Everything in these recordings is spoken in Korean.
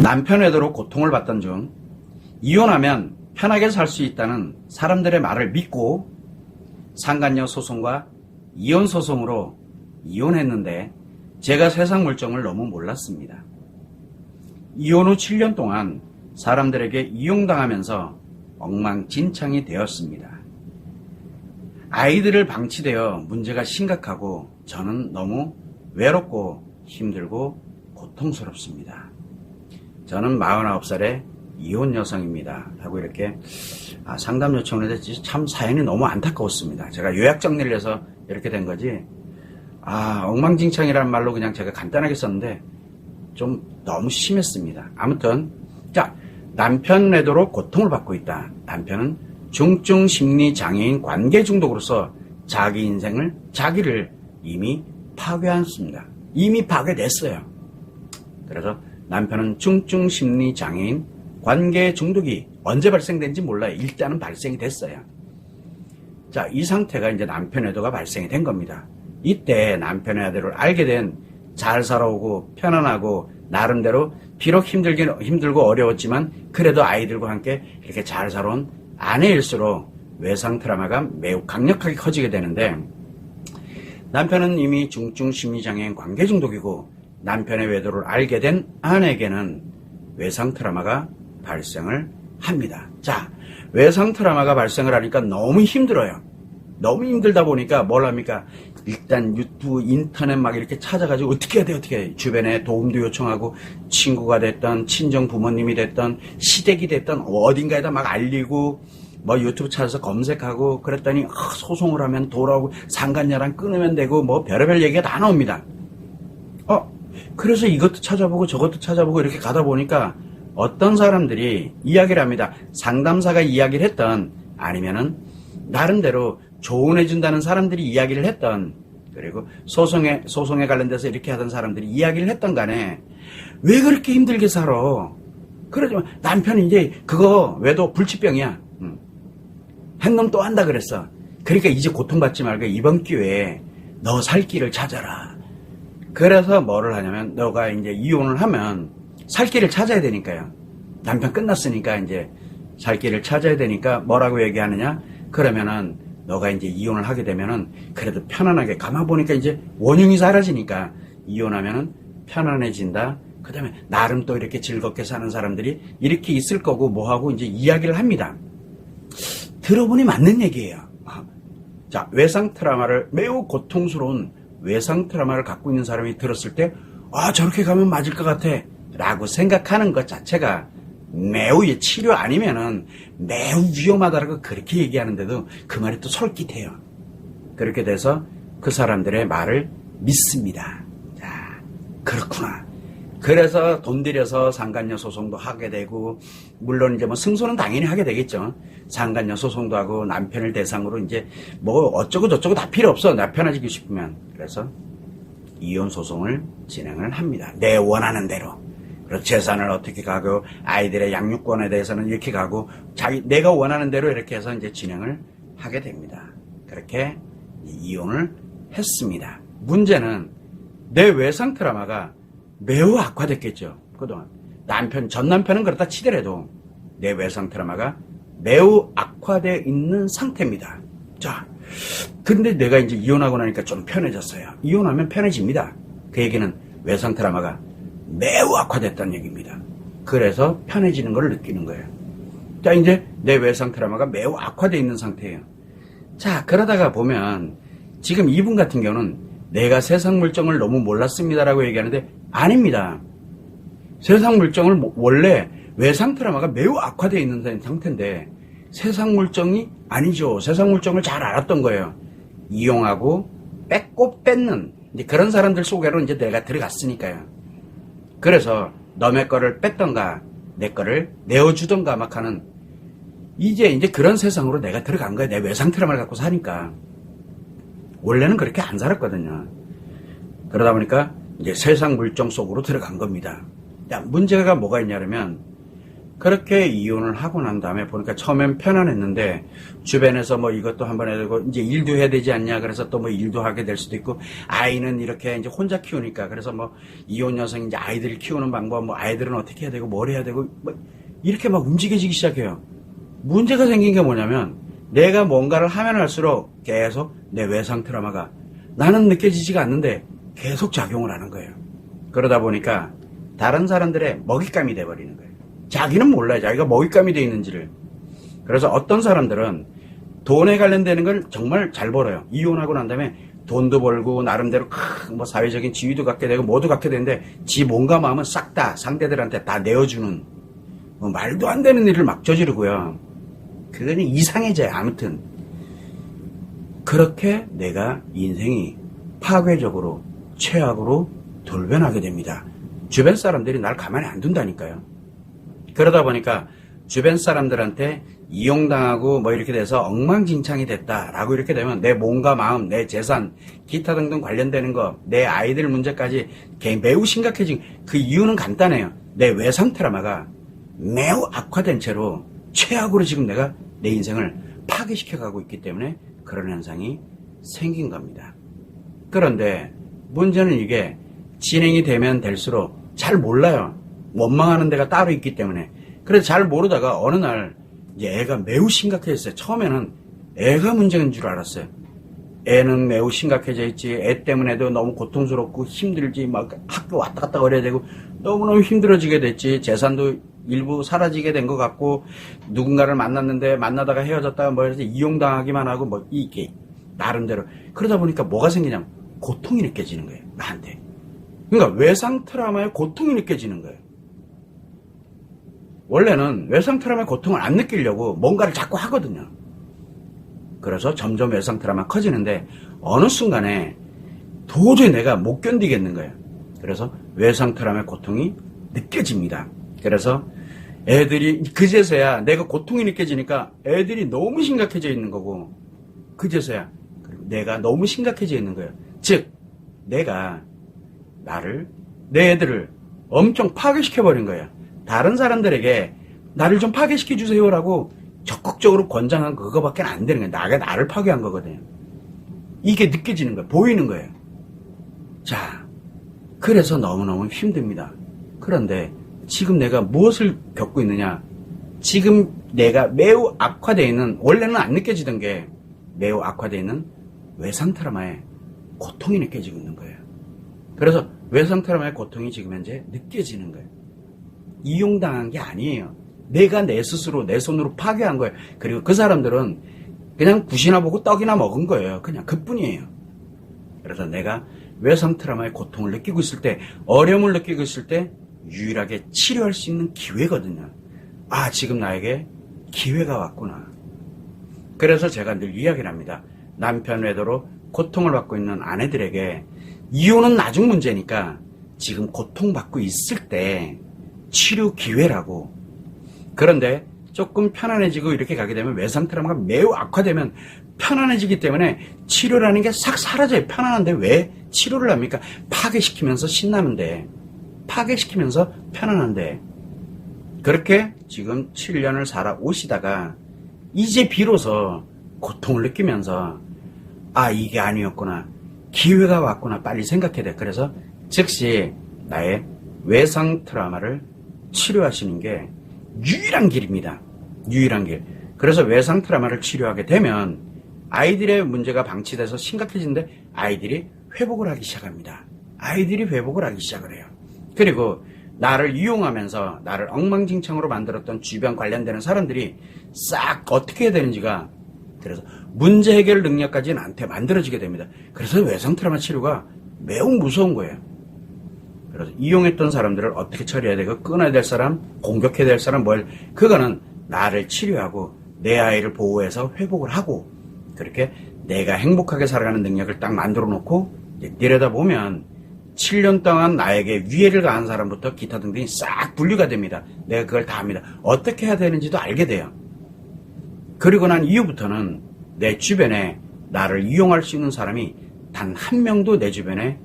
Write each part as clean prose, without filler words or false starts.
남편 외도로 고통을 받던 중 이혼하면 편하게 살 수 있다는 사람들의 말을 믿고 상간녀 소송과 이혼 소송으로 이혼했는데 제가 세상 물정을 너무 몰랐습니다. 이혼 후 7년 동안 사람들에게 이용당하면서 엉망진창이 되었습니다. 아이들을 방치되어 문제가 심각하고 저는 너무 외롭고 힘들고 고통스럽습니다. 저는 49살의 이혼 여성입니다. 하고 이렇게 상담 요청을 했는데 참 사연이 너무 안타까웠습니다. 제가 요약 정리를 해서 이렇게 된 거지 엉망진창이라는 말로 그냥 제가 간단하게 썼는데 좀 너무 심했습니다. 아무튼 자, 남편 외도로 고통을 받고 있다. 남편은 중증 심리 장애인 관계 중독으로서 자기 인생을 자기를 이미 파괴했습니다. 이미 파괴됐어요. 그래서 남편은 중증 심리 장애인 관계 중독이 언제 발생된지 몰라요. 일단은 발생이 됐어요. 자, 이 상태가 이제 남편 외도가 발생이 된 겁니다. 이때 남편의 외도를 알게 된 잘 살아오고 편안하고 나름대로 비록 힘들고 어려웠지만 그래도 아이들과 함께 이렇게 잘 살아온 아내일수록 외상 트라우마가 매우 강력하게 커지게 되는데 남편은 이미 중증 심리장애인 관계 중독이고 남편의 외도를 알게 된 아내에게는 외상 트라우마가 발생을 합니다. 자, 외상 트라우마가 발생을 하니까 너무 힘들어요. 너무 힘들다 보니까 뭘 합니까? 일단 유튜브, 인터넷 막 이렇게 찾아가지고 어떻게 해야 돼? 주변에 도움도 요청하고 친구가 됐던 친정 부모님이 됐던 시댁이 됐던 어딘가에다 막 알리고 뭐 유튜브 찾아서 검색하고 그랬더니 소송을 하면 돌아오고 상간녀랑 끊으면 되고 뭐 별의별 얘기가 다 나옵니다. 그래서 이것도 찾아보고 저것도 찾아보고 이렇게 가다 보니까 어떤 사람들이 이야기를 합니다. 상담사가 이야기를 했던 아니면은 나름대로 조언해준다는 사람들이 이야기를 했던 그리고 소송에 관련돼서 이렇게 하던 사람들이 이야기를 했던 간에 왜 그렇게 힘들게 살아? 그러지만 남편이 이제 그거 외도 불치병이야. 행동 또 한다 그랬어. 그러니까 이제 고통받지 말고 이번 기회에 너 살 길을 찾아라. 그래서 뭐를 하냐면 너가 이제 이혼을 하면 살 길을 찾아야 되니까요. 남편 끝났으니까 이제 살 길을 찾아야 되니까 뭐라고 얘기하느냐? 그러면은 너가 이제 이혼을 하게 되면은 그래도 편안하게 가만 보니까 이제 원흉이 사라지니까 이혼하면은 편안해진다. 그 다음에 나름 또 이렇게 즐겁게 사는 사람들이 이렇게 있을 거고 뭐하고 이제 이야기를 합니다. 들어보니 맞는 얘기예요. 자, 외상 트라우마를 매우 고통스러운 외상 트라우마를 갖고 있는 사람이 들었을 때 저렇게 가면 맞을 것 같아 라고 생각하는 것 자체가 매우 치료 아니면은 매우 위험하다라고 그렇게 얘기하는데도 그 말이 또 솔깃해요. 그렇게 돼서 그 사람들의 말을 믿습니다. 자, 그렇구나. 그래서 돈 들여서 상간녀 소송도 하게 되고 물론 이제 뭐 승소는 당연히 하게 되겠죠. 상간녀 소송도 하고 남편을 대상으로 이제 뭐 어쩌고 저쩌고 다 필요 없어. 나 편해지고 싶으면. 그래서 이혼 소송을 진행을 합니다. 내 원하는 대로. 그리고 재산을 어떻게 가고 아이들의 양육권에 대해서는 이렇게 가고 내가 원하는 대로 이렇게 해서 이제 진행을 하게 됩니다. 그렇게 이혼을 했습니다. 문제는 내 외상 트라우마가 매우 악화됐겠죠. 그동안 전 남편은 그렇다 치더라도 내 외상 트라우마가 매우 악화되어 있는 상태입니다. 자, 근데 내가 이제 이혼하고 나니까 좀 편해졌어요. 이혼하면 편해집니다. 그 얘기는 외상 트라우마가 매우 악화됐다는 얘기입니다. 그래서 편해지는 걸 느끼는 거예요. 자, 이제 내 외상 트라우마가 매우 악화되어 있는 상태예요. 자, 그러다가 보면 지금 이분 같은 경우는 내가 세상 물정을 너무 몰랐습니다라고 얘기하는데 아닙니다. 세상 물정을 원래 외상 트라우마가 매우 악화되어 있는 상태인데 세상 물정이 아니죠. 세상 물정을 잘 알았던 거예요. 이용하고 뺏고 뺏는 이제 그런 사람들 속으로 이제 내가 들어갔으니까요. 그래서 너의 거를 뺐던가 내 거를 내어주던가 막 하는 이제 그런 세상으로 내가 들어간 거야. 내 외상 트라우마를 갖고 사니까. 원래는 그렇게 안 살았거든요. 그러다 보니까 이제 세상 물정 속으로 들어간 겁니다. 야, 문제가 뭐가 있냐면 그렇게 이혼을 하고 난 다음에 보니까 처음엔 편안했는데 주변에서 뭐 이것도 한번 해야 되고 이제 일도 해야 되지 않냐 그래서 또 뭐 일도 하게 될 수도 있고 아이는 이렇게 이제 혼자 키우니까 그래서 뭐 이혼 여성이 이제 아이들을 키우는 방법 뭐 아이들은 어떻게 해야 되고 뭘 해야 되고 뭐 이렇게 막 움직여지기 시작해요. 문제가 생긴 게 뭐냐면 내가 뭔가를 하면 할수록 계속 내 외상 트라우마가 나는 느껴지지가 않는데 계속 작용을 하는 거예요. 그러다 보니까 다른 사람들의 먹잇감이 돼버리는 거예요. 자기는 몰라요. 자기가 먹잇감이 돼 있는지를. 그래서 어떤 사람들은 돈에 관련되는 걸 정말 잘 벌어요. 이혼하고 난 다음에 돈도 벌고 나름대로 뭐 사회적인 지위도 갖게 되고 뭐도 갖게 되는데 지 몸과 마음은 싹 다 상대들한테 다 내어주는 뭐 말도 안 되는 일을 막 저지르고요. 그거는 이상해져요. 아무튼 그렇게 내가 인생이 파괴적으로 최악으로 돌변하게 됩니다. 주변 사람들이 날 가만히 안 둔다니까요. 그러다 보니까 주변 사람들한테 이용당하고 뭐 이렇게 돼서 엉망진창이 됐다라고 이렇게 되면 내 몸과 마음, 내 재산, 기타 등등 관련되는 거, 내 아이들 문제까지 매우 심각해진 그 이유는 간단해요. 내 외상 트라우마가 매우 악화된 채로 최악으로 지금 내가 내 인생을 파괴시켜가고 있기 때문에 그런 현상이 생긴 겁니다. 그런데 문제는 이게 진행이 되면 될수록 잘 몰라요. 원망하는 데가 따로 있기 때문에. 그래서 잘 모르다가 어느 날 이제 애가 매우 심각해졌어요. 처음에는 애가 문제인 줄 알았어요. 애는 매우 심각해져 있지. 애 때문에도 너무 고통스럽고 힘들지. 막 학교 왔다 갔다 거려야 되고 너무너무 힘들어지게 됐지. 재산도 일부 사라지게 된 것 같고 누군가를 만났는데 만나다가 헤어졌다가 뭐 해서 이용당하기만 하고 뭐 이게 나름대로 그러다 보니까 뭐가 생기냐면 고통이 느껴지는 거예요. 나한테. 그러니까 외상 트라우마의 고통이 느껴지는 거예요. 원래는 외상 트라우마의 고통을 안 느끼려고 뭔가를 자꾸 하거든요. 그래서 점점 외상 트라우마가 커지는데 어느 순간에 도저히 내가 못 견디겠는 거예요. 그래서 외상 트라우마의 고통이 느껴집니다. 그래서 애들이 그제서야 내가 고통이 느껴지니까 애들이 너무 심각해져 있는 거고 그제서야 내가 너무 심각해져 있는 거예요. 즉 내가 내 애들을 엄청 파괴시켜버린 거예요. 다른 사람들에게 나를 좀 파괴시켜주세요라고 적극적으로 권장한 그거밖에 안 되는 거예요. 나를 파괴한 거거든요. 이게 느껴지는 거예요. 보이는 거예요. 자, 그래서 너무너무 힘듭니다. 그런데 지금 내가 무엇을 겪고 있느냐? 지금 내가 매우 악화되어 있는, 원래는 안 느껴지던 게 매우 악화되어 있는 외상 트라우마의 고통이 느껴지고 있는 거예요. 그래서 외상 트라우마의 고통이 지금 현재 느껴지는 거예요. 이용당한 게 아니에요. 내가 내 스스로 내 손으로 파괴한 거예요. 그리고 그 사람들은 그냥 굿이나 보고 떡이나 먹은 거예요. 그냥 그뿐이에요. 그래서 내가 외상 트라우마의 고통을 느끼고 있을 때, 어려움을 느끼고 있을 때 유일하게 치료할 수 있는 기회거든요. 아, 지금 나에게 기회가 왔구나. 그래서 제가 늘 이야기를 합니다. 남편 외도로 고통을 받고 있는 아내들에게 이혼은 나중 문제니까 지금 고통받고 있을 때 치료 기회라고. 그런데 조금 편안해지고 이렇게 가게 되면 외상 트라우마가 매우 악화되면 편안해지기 때문에 치료라는 게 싹 사라져요. 편안한데 왜 치료를 합니까? 파괴시키면서 신나는데, 파괴시키면서 편안한데. 그렇게 지금 7년을 살아오시다가 이제 비로소 고통을 느끼면서 아, 이게 아니었구나, 기회가 왔구나 빨리 생각해야 돼. 그래서 즉시 나의 외상 트라우마를 치료하시는 게 유일한 길입니다. 유일한 길. 그래서 외상 트라우마를 치료하게 되면 아이들의 문제가 방치돼서 심각해지는데 아이들이 회복을 하기 시작합니다. 아이들이 회복을 하기 시작을 해요. 그리고 나를 이용하면서 나를 엉망진창으로 만들었던 주변 관련되는 사람들이 싹 어떻게 해야 되는지가, 그래서 문제 해결 능력까지 나한테 만들어지게 됩니다. 그래서 외상 트라우마 치료가 매우 무서운 거예요. 그래서 이용했던 사람들을 어떻게 처리해야 되고, 끊어야 될 사람, 공격해야 될 사람, 그거는 나를 치료하고 내 아이를 보호해서 회복을 하고, 그렇게 내가 행복하게 살아가는 능력을 딱 만들어 놓고 내려다보면 7년 동안 나에게 위해를 가한 사람부터 기타 등등이 싹 분류가 됩니다. 내가 그걸 다 합니다. 어떻게 해야 되는지도 알게 돼요. 그리고 난 이후부터는 내 주변에 나를 이용할 수 있는 사람이 단 한 명도 내 주변에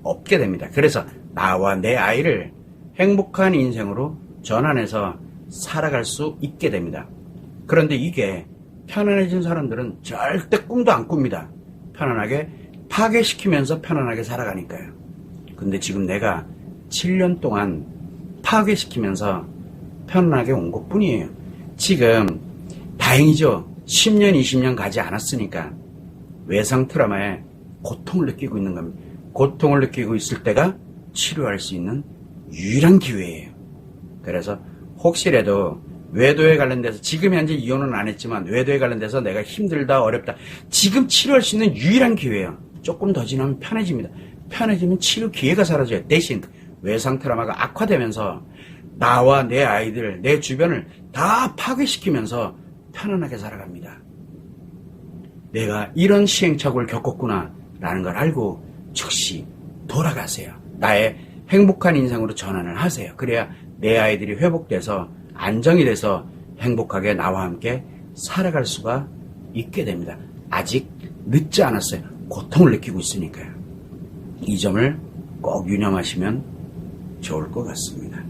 없게 됩니다. 그래서 나와 내 아이를 행복한 인생으로 전환해서 살아갈 수 있게 됩니다. 그런데 이게 편안해진 사람들은 절대 꿈도 안 꿉니다. 편안하게 파괴시키면서 편안하게 살아가니까요. 근데 지금 내가 7년 동안 파괴시키면서 편안하게 온 것뿐이에요. 지금 다행이죠. 10년, 20년 가지 않았으니까 외상 트라우마에 고통을 느끼고 있는 겁니다. 고통을 느끼고 있을 때가 치료할 수 있는 유일한 기회예요. 그래서 혹시라도 외도에 관련돼서 지금 현재 이혼은 안 했지만 외도에 관련돼서 내가 힘들다 어렵다 지금 치료할 수 있는 유일한 기회예요. 조금 더 지나면 편해집니다. 편해지면 치료 기회가 사라져요. 대신 외상 트라우마가 악화되면서 나와 내 아이들 내 주변을 다 파괴시키면서 편안하게 살아갑니다. 내가 이런 시행착오를 겪었구나 라는 걸 알고 즉시 돌아가세요. 나의 행복한 인생으로 전환을 하세요. 그래야 내 아이들이 회복돼서 안정이 돼서 행복하게 나와 함께 살아갈 수가 있게 됩니다. 아직 늦지 않았어요. 고통을 느끼고 있으니까요. 이 점을 꼭 유념하시면 좋을 것 같습니다.